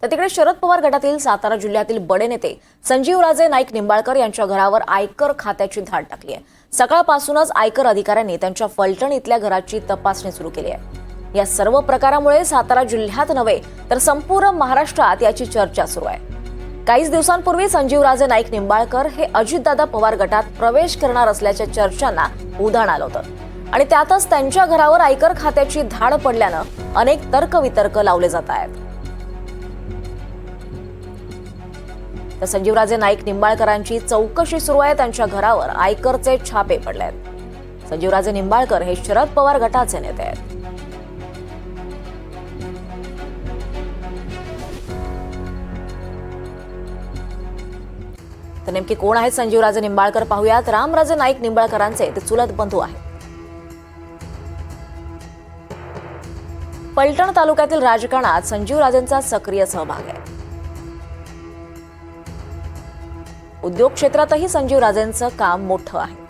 तर तिकडे शरद पवार गटातील सातारा जिल्ह्यातील बडे नेते संजीवराजे नाईक निंबाळकर यांच्या घरावर आयकर खात्याची धाड टाकली आहे। सकाळपासूनच आयकर अधिकाऱ्यांनी त्यांच्या फलटण इथल्या घराची तपासणी सुरू केली आहे। या सर्व प्रकारामुळे सातारा जिल्ह्यात नव्हे तर संपूर्ण महाराष्ट्रात याची चर्चा सुरू आहे। काहीच दिवसांपूर्वी संजीवराजे नाईक निंबाळकर हे अजितदादा पवार गटात प्रवेश करणार असल्याच्या चर्चांना उधाण आलं होतं आणि त्यातच त्यांच्या घरावर आयकर खात्याची धाड पडल्यानं अनेक तर्कवितर्क लावले जात आहेत। तर संजीवराजे नाईक निंबाळकरांची चौकशी सुरू आहे। त्यांच्या घरावर आयकरचे छापे पडले आहेत। संजीवराजे निंबाळकर हे शरद पवार गटाचे नेते आहेत। तर नेमके कोण आहेत संजीवराजे निंबाळकर पाहूयात। रामराजे नाईक निंबाळकरांचे ते चुलत बंधू आहेत। फलटण तालुक्यातील राजकारणात संजीवराजेंचा सक्रिय सहभाग आहे। उद्योग क्षेत्रातही संजीवराजेंचं काम मोठं आहे।